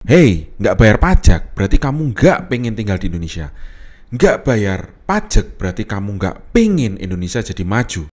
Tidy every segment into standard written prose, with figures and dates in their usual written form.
Hey, nggak bayar pajak berarti kamu nggak pengen tinggal di Indonesia. Nggak bayar pajak berarti kamu nggak pengen Indonesia jadi maju.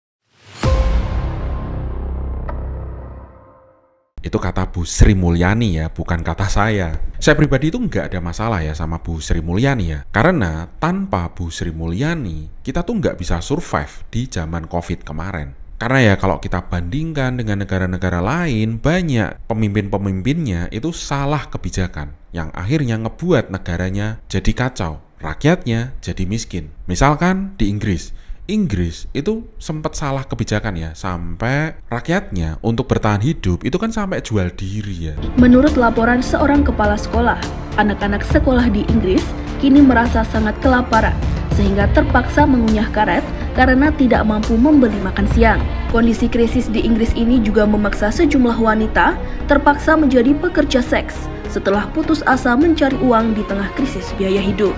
Itu kata Bu Sri Mulyani ya, bukan kata saya. Saya pribadi itu nggak ada masalah ya sama Bu Sri Mulyani ya. Karena tanpa Bu Sri Mulyani, kita tuh nggak bisa survive di zaman COVID kemarin. Karena ya kalau kita bandingkan dengan negara-negara lain, banyak pemimpin-pemimpinnya itu salah kebijakan yang akhirnya ngebuat negaranya jadi kacau, rakyatnya jadi miskin. Misalkan di Inggris itu sempat salah kebijakan ya, sampai rakyatnya untuk bertahan hidup itu kan sampai jual diri ya. Menurut laporan seorang kepala sekolah, anak-anak sekolah di Inggris kini merasa sangat kelaparan sehingga terpaksa mengunyah karet karena tidak mampu membeli makan siang. Kondisi krisis di Inggris ini juga memaksa sejumlah wanita terpaksa menjadi pekerja seks setelah putus asa mencari uang di tengah krisis biaya hidup.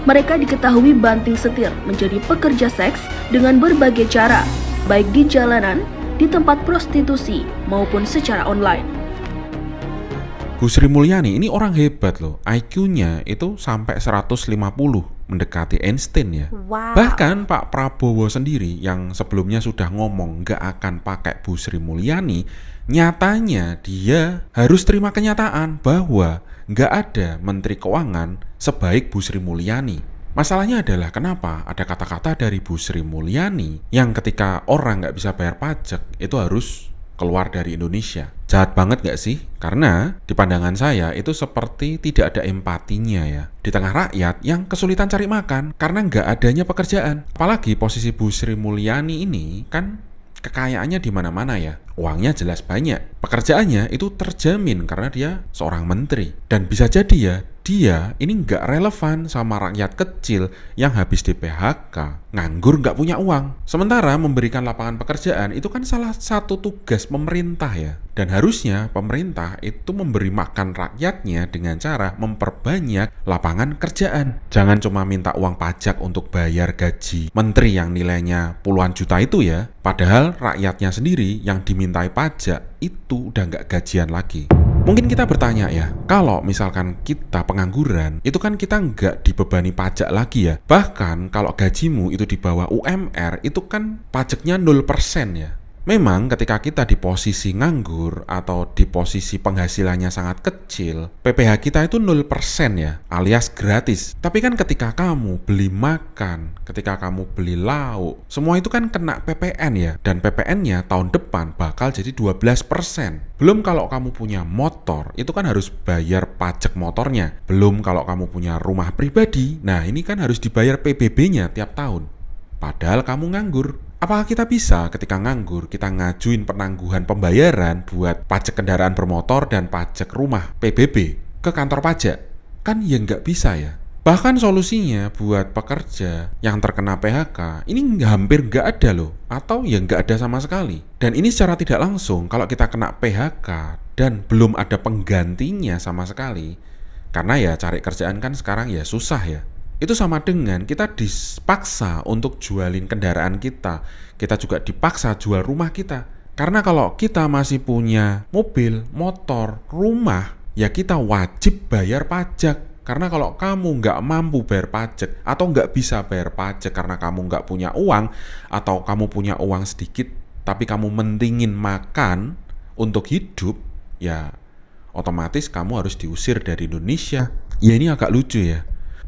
Mereka diketahui banting setir menjadi pekerja seks dengan berbagai cara, baik di jalanan, di tempat prostitusi, maupun secara online. Bu Sri Mulyani ini orang hebat loh, IQ-nya itu sampai 150, mendekati Einstein ya. Wow. Bahkan Pak Prabowo sendiri yang sebelumnya sudah ngomong nggak akan pakai Bu Sri Mulyani, nyatanya dia harus terima kenyataan bahwa nggak ada Menteri Keuangan sebaik Bu Sri Mulyani. Masalahnya adalah kenapa ada kata-kata dari Bu Sri Mulyani yang ketika orang nggak bisa bayar pajak itu harus keluar dari Indonesia. Jahat banget gak sih? Karena di pandangan saya itu seperti tidak ada empatinya ya. Di tengah rakyat yang kesulitan cari makan karena nggak adanya pekerjaan. Apalagi posisi Bu Sri Mulyani ini kan kekayaannya di mana-mana ya. Uangnya jelas banyak. Pekerjaannya itu terjamin karena dia seorang menteri. Dan bisa jadi ya, dia ini nggak relevan sama rakyat kecil yang habis di PHK, nganggur nggak punya uang. Sementara memberikan lapangan pekerjaan itu kan salah satu tugas pemerintah ya. Dan harusnya pemerintah itu memberi makan rakyatnya dengan cara memperbanyak lapangan kerjaan. Jangan cuma minta uang pajak untuk bayar gaji menteri yang nilainya puluhan juta itu ya. Padahal rakyatnya sendiri yang dimintai pajak itu udah nggak gajian lagi. Mungkin kita bertanya ya, kalau misalkan kita pengangguran, itu kan kita nggak dibebani pajak lagi ya. Bahkan kalau gajimu itu di bawah UMR, itu kan pajaknya 0% ya. Memang ketika kita di posisi nganggur atau di posisi penghasilannya sangat kecil, PPh kita itu 0% ya, alias gratis. Tapi kan ketika kamu beli makan, ketika kamu beli lauk, semua itu kan kena PPN ya. Dan PPN-nya tahun depan bakal jadi 12%. Belum kalau kamu punya motor, itu kan harus bayar pajak motornya. Belum kalau kamu punya rumah pribadi, nah ini kan harus dibayar PBB-nya tiap tahun. Padahal kamu nganggur. Apakah kita bisa ketika nganggur, kita ngajuin penangguhan pembayaran buat pajak kendaraan bermotor dan pajak rumah PBB ke kantor pajak? Kan ya nggak bisa ya. Bahkan solusinya buat pekerja yang terkena PHK, ini hampir nggak ada loh. Atau ya nggak ada sama sekali. Dan ini secara tidak langsung, kalau kita kena PHK dan belum ada penggantinya sama sekali, karena ya cari kerjaan kan sekarang ya susah ya. Itu sama dengan kita dipaksa untuk jualin kendaraan kita. Kita juga dipaksa jual rumah kita. Karena kalau kita masih punya mobil, motor, rumah, ya kita wajib bayar pajak. Karena kalau kamu nggak mampu bayar pajak atau nggak bisa bayar pajak karena kamu nggak punya uang, atau kamu punya uang sedikit tapi kamu mentingin makan untuk hidup, ya otomatis kamu harus diusir dari Indonesia. Ya ini agak lucu ya.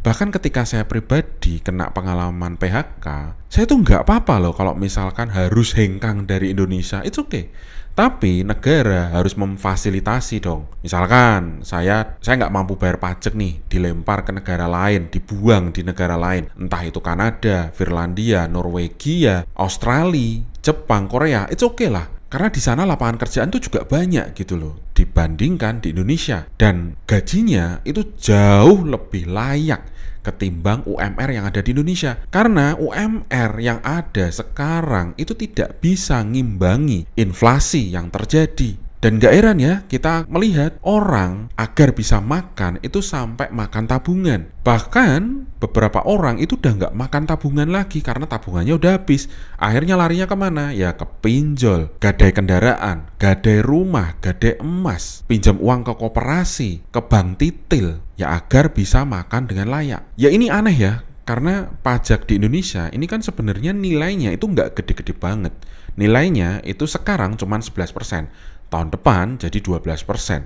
Bahkan ketika saya pribadi kena pengalaman PHK, saya tuh nggak apa-apa loh kalau misalkan harus hengkang dari Indonesia, it's okay. Tapi negara harus memfasilitasi dong. Misalkan saya nggak mampu bayar pajak nih, dilempar ke negara lain, dibuang di negara lain. Entah itu Kanada, Finlandia, Norwegia, Australia, Jepang, Korea, it's okay lah. Karena di sana lapangan kerjaan tuh juga banyak gitu loh dibandingkan di Indonesia, dan gajinya itu jauh lebih layak ketimbang UMR yang ada di Indonesia. Karena UMR yang ada sekarang itu tidak bisa ngimbangi inflasi yang terjadi. Dan gak heran ya, kita melihat orang agar bisa makan itu sampai makan tabungan. Bahkan beberapa orang itu udah gak makan tabungan lagi karena tabungannya udah habis. Akhirnya larinya kemana? Ya ke pinjol, gadai kendaraan, gadai rumah, gadai emas, pinjam uang ke koperasi, ke bank titil, ya agar bisa makan dengan layak. Ya ini aneh ya, karena pajak di Indonesia ini kan sebenarnya nilainya itu nggak gede-gede banget. Nilainya itu sekarang cuma 11%. Tahun depan jadi 12%.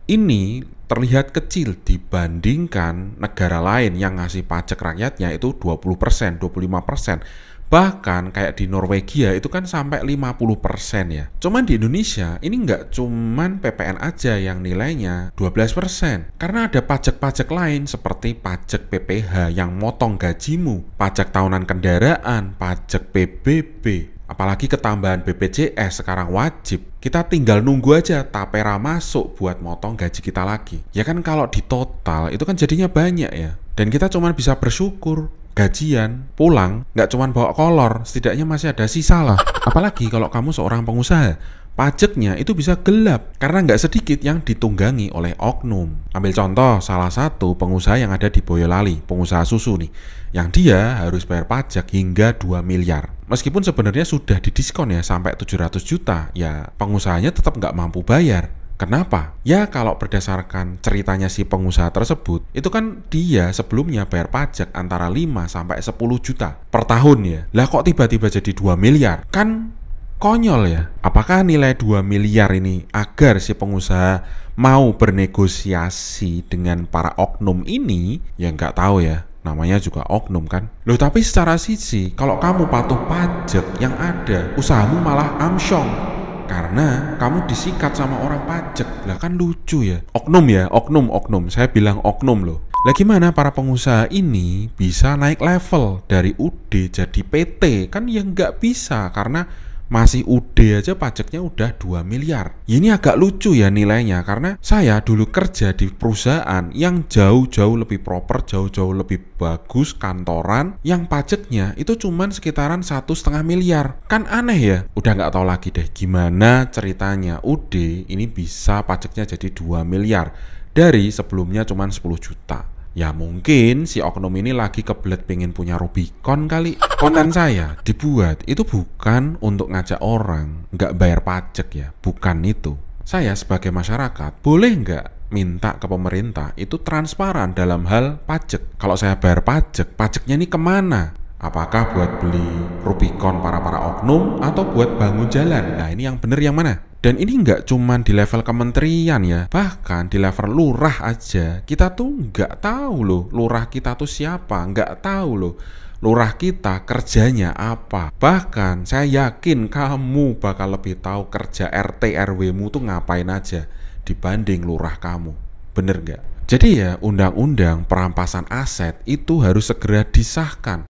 Ini terlihat kecil dibandingkan negara lain yang ngasih pajak rakyatnya itu 20%, 25%. Bahkan kayak di Norwegia itu kan sampai 50% ya. Cuman di Indonesia ini nggak cuman PPN aja yang nilainya 12%. Karena ada pajak-pajak lain seperti pajak PPH yang motong gajimu, pajak tahunan kendaraan, pajak PBB. Apalagi ketambahan BPJS sekarang wajib. Kita tinggal nunggu aja tapera masuk buat motong gaji kita lagi. Ya kan kalau di total itu kan jadinya banyak ya. Dan kita cuma bisa bersyukur gajian, pulang, nggak cuma bawa kolor, setidaknya masih ada sisa lah. Apalagi kalau kamu seorang pengusaha, pajaknya itu bisa gelap karena nggak sedikit yang ditunggangi oleh oknum. Ambil contoh salah satu pengusaha yang ada di Boyolali, pengusaha susu nih, yang dia harus bayar pajak hingga 2 miliar. Meskipun sebenarnya sudah didiskon ya sampai 700 juta, ya pengusahanya tetap nggak mampu bayar. Kenapa? Ya kalau berdasarkan ceritanya si pengusaha tersebut, itu kan dia sebelumnya bayar pajak antara 5 sampai 10 juta per tahun ya. Lah kok tiba-tiba jadi 2 miliar? Kan konyol ya. Apakah nilai 2 miliar ini agar si pengusaha mau bernegosiasi dengan para oknum ini? Ya nggak tahu ya. Namanya juga oknum kan. Loh tapi secara sisi, kalau kamu patuh pajak yang ada, usahamu malah amsyong. Karena kamu disikat sama orang pajak. Lah kan lucu ya. Oknum ya, oknum. Saya bilang oknum loh. Lah gimana para pengusaha ini bisa naik level dari UD jadi PT? Kan ya nggak bisa karena masih UD aja pajaknya udah 2 miliar. Ini agak lucu ya nilainya karena saya dulu kerja di perusahaan yang jauh-jauh lebih proper, jauh-jauh lebih bagus kantoran yang pajaknya itu cuman sekitaran 1,5 miliar. Kan aneh ya. Udah nggak tahu lagi deh gimana ceritanya UD ini bisa pajaknya jadi 2 miliar dari sebelumnya cuman 10 juta. Ya mungkin si oknum ini lagi kebelet pengen punya Rubicon kali. Konten saya dibuat itu bukan untuk ngajak orang nggak bayar pajak ya, bukan itu. Saya sebagai masyarakat boleh nggak minta ke pemerintah itu transparan dalam hal pajak. Kalau saya bayar pajak, pajaknya ini kemana? Apakah buat beli Rubicon para oknum atau buat bangun jalan? Nah ini yang bener yang mana? Dan ini nggak cuma di level kementerian ya, bahkan di level lurah aja kita tuh nggak tahu loh lurah kita tuh siapa, nggak tahu loh lurah kita kerjanya apa. Bahkan saya yakin kamu bakal lebih tahu kerja RT RW-mu tuh ngapain aja dibanding lurah kamu, bener nggak? Jadi ya undang-undang perampasan aset itu harus segera disahkan.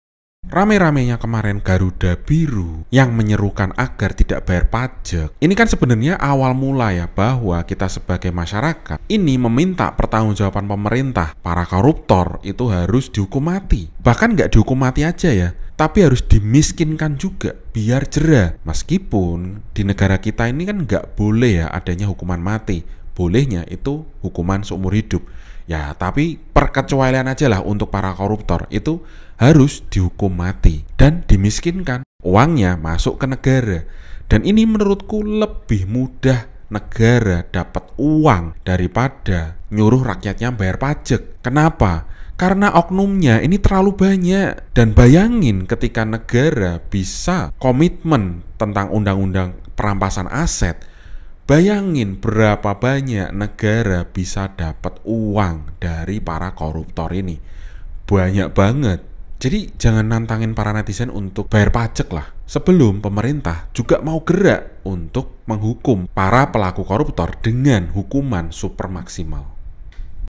Rame-ramenya kemarin Garuda Biru yang menyerukan agar tidak bayar pajak. Ini kan sebenarnya awal mula ya bahwa kita sebagai masyarakat ini meminta pertanggungjawaban pemerintah. Para koruptor itu harus dihukum mati. Bahkan nggak dihukum mati aja ya, tapi harus dimiskinkan juga biar jera. Meskipun di negara kita ini kan nggak boleh ya adanya hukuman mati. Bolehnya itu hukuman seumur hidup. Ya tapi perkecualian aja lah untuk para koruptor itu harus dihukum mati dan dimiskinkan. Uangnya masuk ke negara. Dan ini menurutku lebih mudah negara dapat uang daripada nyuruh rakyatnya bayar pajak. Kenapa? Karena oknumnya ini terlalu banyak. Dan bayangin ketika negara bisa komitmen tentang undang-undang perampasan aset, bayangin berapa banyak negara bisa dapat uang dari para koruptor ini. Banyak banget. Jadi jangan nantangin para netizen untuk bayar pajak lah. Sebelum pemerintah juga mau gerak untuk menghukum para pelaku koruptor dengan hukuman super maksimal.